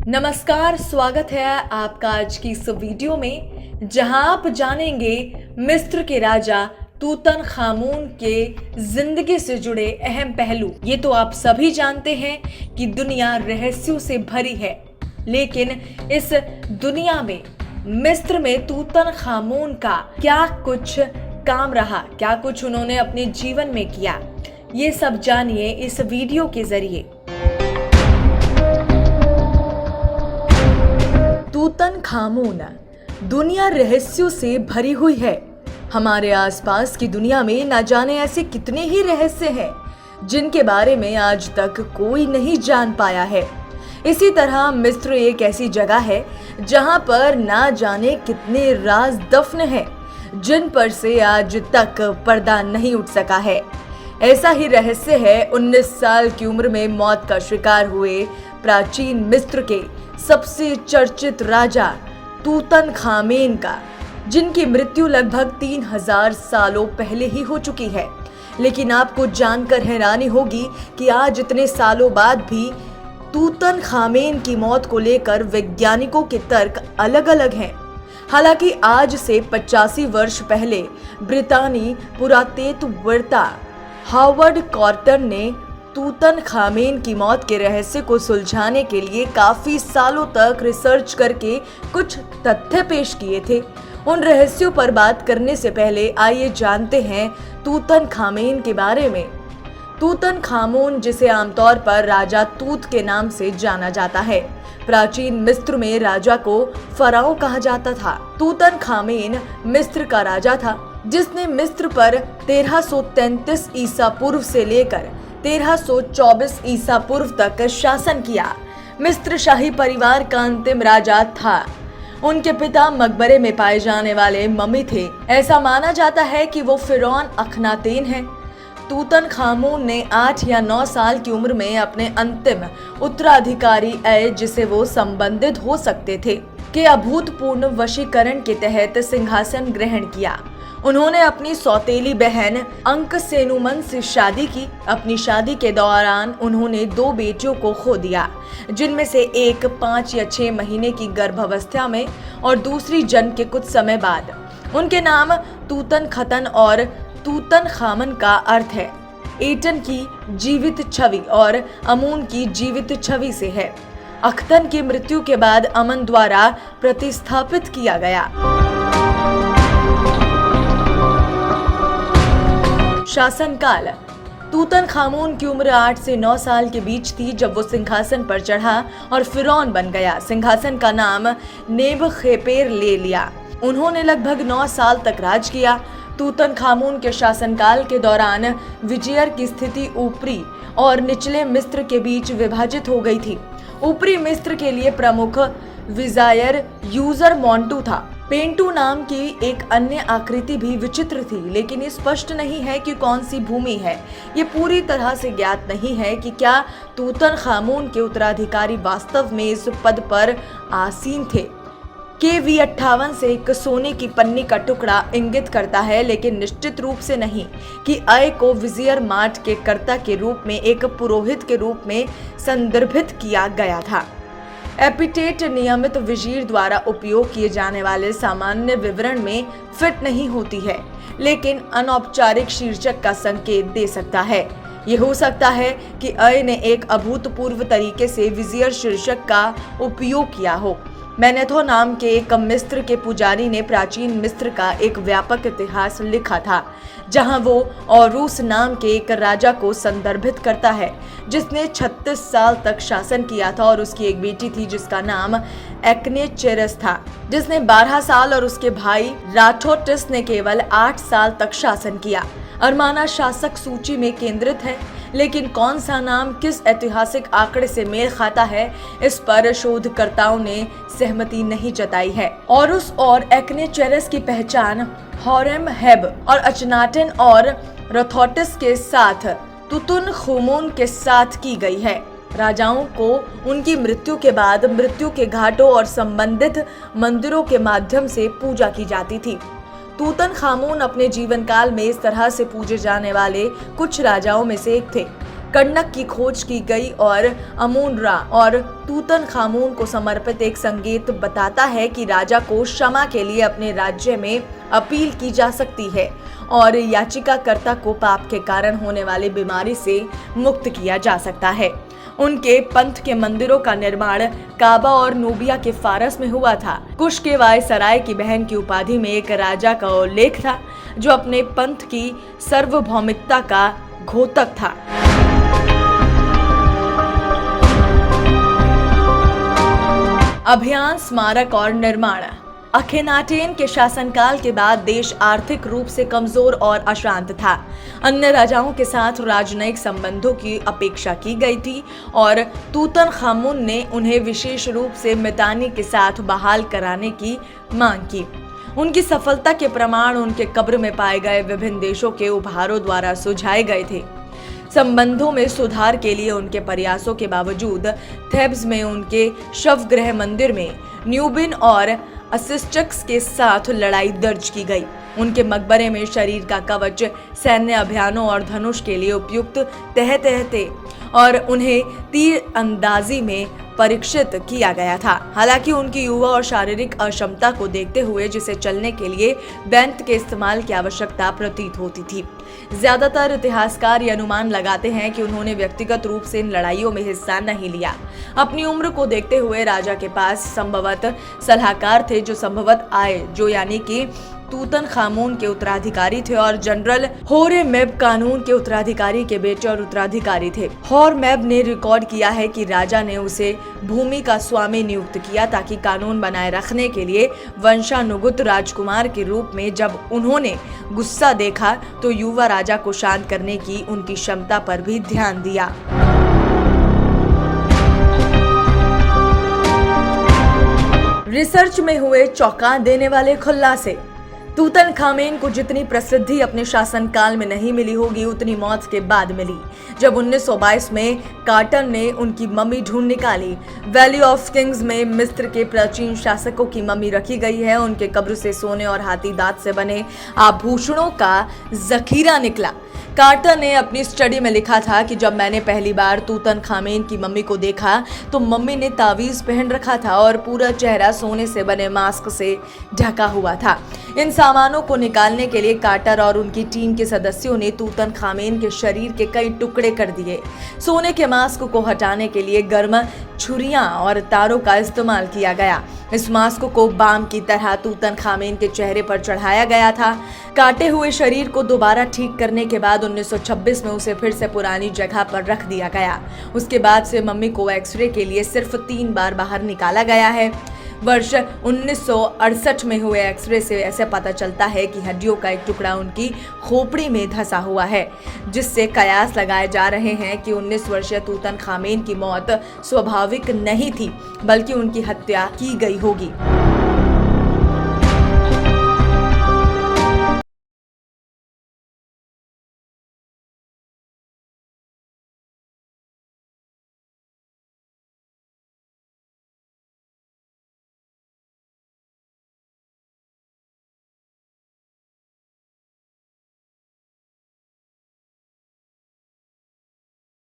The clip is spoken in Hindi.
नमस्कार, स्वागत है आपका आज की इस वीडियो में जहां आप जानेंगे मिस्र के राजा तूतनखामून के जिंदगी से जुड़े अहम पहलू। ये तो आप सभी जानते हैं कि दुनिया रहस्यों से भरी है, लेकिन इस दुनिया में मिस्र में तूतनखामून का क्या कुछ काम रहा, क्या कुछ उन्होंने अपने जीवन में किया, ये सब जानिए इस वीडियो के जरिए। तूतनखामून दुनिया रहस्यों से भरी हुई है। हमारे आसपास की दुनिया में न जाने ऐसे कितने ही रहस्य हैं जिनके बारे में आज तक कोई नहीं जान पाया है। इसी तरह मिस्र एक ऐसी जगह है जहां पर ना जाने कितने राज दफन हैं जिन पर से आज तक पर्दा नहीं उठ सका है। ऐसा ही रहस्य है 19 साल की उम्र में मौत का शिकार हुए प्राचीन मिस्र के सबसे चर्चित राजा तूतनखामेन का, जिनकी मृत्यु लगभग 3000 सालों पहले ही हो चुकी है। लेकिन आपको जानकर हैरानी होगी कि आज इतने सालों बाद भी तूतनखामेन की मौत को लेकर वैज्ञानिकों के तर्क अलग अलग हैं। हालांकि आज से 85 वर्ष पहले ब्रितानी पुरातत्ववेत्ता हॉवर्ड कार्टर ने तूतनखामेन की मौत के रहस्य को सुलझाने के लिए काफी सालों तक रिसर्च करके कुछ तथ्य पेश किए थे। उन रहस्यों पर बात करने से पहले आइए जानते हैं तूतनखामेन के बारे में। तूतनखामून, जिसे आमतौर पर राजा तूत के नाम से जाना जाता है, प्राचीन मिस्र में राजा को फराओ कहा जाता था। तूतनखामेन मिस्र का राजा था जिसने मिस्र पर 1333 ईसा पूर्व से लेकर 1324 ईसा पूर्व तक शासन किया। मिस्र शाही परिवार का अंतिम राजा था। उनके पिता मकबरे में पाए जाने वाले मम्मी थे। ऐसा माना जाता है कि वो फिरौन अखनातेन है। तूतनखामून ने 8 या 9 साल की उम्र में अपने अंतिम उत्तराधिकारी जिसे वो संबंधित हो सकते थे के अभूतपूर्व वशीकरण के तहत सिंहासन ग्रहण किया। उन्होंने अपनी सौतेली बहन अंकसेनुमन से शादी की। अपनी शादी के दौरान उन्होंने 2 बेटियों को खो दिया, जिनमें से एक 5 या 6 महीने की गर्भावस्था में और दूसरी जन्म के कुछ समय बाद। उनके नाम तूतनखतन और तूतनखामन का अर्थ है एटन की जीवित छवि और अमून की जीवित छवि से है। अख्तन की मृत्यु के बाद अमन द्वारा प्रतिस्थापित किया गया। शासनकाल। तूतनखामून की उम्र 8 से 9 साल के बीच थी जब वो सिंहासन पर चढ़ा और फिरौन बन गया। सिंहासन का नाम नेबखेपेर ले लिया। उन्होंने लगभग 9 साल तक राज किया। तूतनखामून के शासनकाल के दौरान विजियर की स्थिति ऊपरी और निचले मिस्र के बीच विभाजित हो गई थी। ऊपरी मिस्र के लिए प्रमुख विजायर यूजर मोंटू था। पेंटू नाम की एक अन्य आकृति भी विचित्र थी, लेकिन ये स्पष्ट नहीं है कि कौन सी भूमि है। ये पूरी तरह से ज्ञात नहीं है कि क्या तूतनखामून के उत्तराधिकारी वास्तव में इस पद पर आसीन थे। KV-58 से एक सोने की पन्नी का टुकड़ा इंगित करता है, लेकिन निश्चित रूप से नहीं कि को विजियर मार्ट के कर्ता के रूप में एक पुरोहित के रूप में संदर्भित किया गया था। एपिटेट नियमित विजीर द्वारा उपयोग किए जाने वाले सामान्य विवरण में फिट नहीं होती है, लेकिन अनौपचारिक शीर्षक का संकेत दे सकता है। ये हो सकता है कि ने एक अभूतपूर्व तरीके से विजियर शीर्षक का उपयोग किया हो। मैनेथो नाम के एक मिस्र के पुजारी ने प्राचीन मिस्र का एक व्यापक इतिहास लिखा था, जहां वो औरूस नाम के एक राजा को संदर्भित करता है जिसने 36 साल तक शासन किया था, और उसकी एक बेटी थी जिसका नाम एक्नेचेरस था, जिसने 12 साल और उसके भाई राठोटिस ने केवल 8 साल तक शासन किया। अरमाना शासक सूची में केंद्रित है, लेकिन कौन सा नाम किस ऐतिहासिक आंकड़े से मेल खाता है, इस पर शोधकर्ताओं ने सहमति नहीं जताई है। औरूस और एक्नेचेरस की पहचान होरेमहेब और अचनाटन और रथोटिस के साथ तुतुनखमुन के साथ की गई है। राजाओं को उनकी मृत्यु के बाद मृत्यु के घाटों और संबंधित मंदिरों के माध्यम से पूजा की जाती थी। तूतनखामून अपने जीवन काल में इस तरह से पूजे जाने वाले कुछ राजाओं में से एक थे। कर्नक की खोज की गई और अमून-रा और तूतनखामून को समर्पित एक संकेत बताता है कि राजा को क्षमा के लिए अपने राज्य में अपील की जा सकती है और याचिकाकर्ता को पाप के कारण होने वाली बीमारी से मुक्त किया जा सकता है। उनके पंथ के मंदिरों का निर्माण काबा और नूबिया के फारस में हुआ था। कुश के वायसराय की बहन की उपाधि में एक राजा का उल्लेख था जो अपने पंथ की सार्वभौमिकता का घोतक था। अभियान, स्मारक और निर्माण। अखेनाटेन के शासनकाल के बाद देश आर्थिक रूप से कमजोर और अशांत था। अन्य राजाओं के साथ राजनयिक संबंधों की अपेक्षा की गई थी और तूतनखामुन ने उन्हें विशेष रूप से मितानी के साथ बहाल कराने की मांग की। उनकी सफलता के प्रमाण उनके कब्र में पाए गए विभिन्न देशों के उपहारों द्वारा सुझाए गए थे। संबंधों में सुधार के लिए उनके प्रयासों के बावजूद थेब्स में उनके शवगृह मंदिर में न्यूबिन और असिस्टक्स के साथ लड़ाई दर्ज की गई। उनके मकबरे में शरीर का कवच सैन्य अभियानों और धनुष के लिए उपयुक्त तह थे और उन्हें तीर अंदाजी में परीक्षित किया गया था। हालांकि उनकी युवा और शारीरिक अक्षमता को देखते हुए जिसे चलने के लिए बेंत के इस्तेमाल की आवश्यकता प्रतीत होती थी। ज्यादातर इतिहासकार ये अनुमान लगाते हैं कि उन्होंने व्यक्तिगत रूप से इन लड़ाइयों में हिस्सा नहीं लिया। अपनी उम्र को देखते हुए राजा के पास संभवतः सलाहकार थे जो संभवतः आए, जो यानी कि तूतनखामुन के उत्तराधिकारी थे और जनरल होरेमेब कानून के उत्तराधिकारी के बेटे और उत्तराधिकारी थे। होरेमेब ने रिकॉर्ड किया है कि राजा ने उसे भूमि का स्वामी नियुक्त किया ताकि कानून बनाए रखने के लिए वंशानुगत राजकुमार के रूप में जब उन्होंने गुस्सा देखा तो युवा राजा को शांत करने की उनकी क्षमता पर भी ध्यान दिया। रिसर्च में हुए चौंका देने वाले खुलासे। तूतनखामेन को जितनी प्रसिद्धि अपने शासनकाल में नहीं मिली होगी उतनी मौत के बाद मिली। जब 1922 में कार्टर ने उनकी मम्मी ढूंढ निकाली। वैली ऑफ किंग्स में मिस्र के प्राचीन शासकों की मम्मी रखी गई है। उनके कब्र से सोने और हाथी दांत से बने आभूषणों का जखीरा निकला। कार्टर ने अपनी स्टडी में लिखा था कि जब मैंने पहली बार तूतनखामेन की मम्मी को देखा तो मम्मी ने तावीज पहन रखा था और पूरा चेहरा सोने से बने मास्क से ढका हुआ था। इन सामानों को निकालने के लिए कार्टर और उनकी टीम के सदस्यों ने तूतनखामेन के शरीर के कई टुकड़े कर दिए। सोने के मास्क को हटाने के लिए गर्म छुरियां और तारों का इस्तेमाल किया गया। इस मास्क को बाम की तरह तूतनखामेन के चेहरे पर चढ़ाया गया था। काटे हुए शरीर को दोबारा ठीक करने के बाद 1926 में उसे फिर से पुरानी जगह पर रख दिया गया। उसके बाद से मम्मी को एक्सरे के लिए सिर्फ 3 बार बाहर निकाला गया है। वर्ष 1968 में हुए एक्सरे से ऐसे पता चलता है कि हड्डियों का एक टुकड़ा उनकी खोपड़ी में धंसा हुआ है, जिससे कयास लगाए जा रहे हैं कि 19 वर्षीय तूतनखामेन की मौत स्वाभाविक नहीं थी बल्कि उनकी हत्या की गई होगी।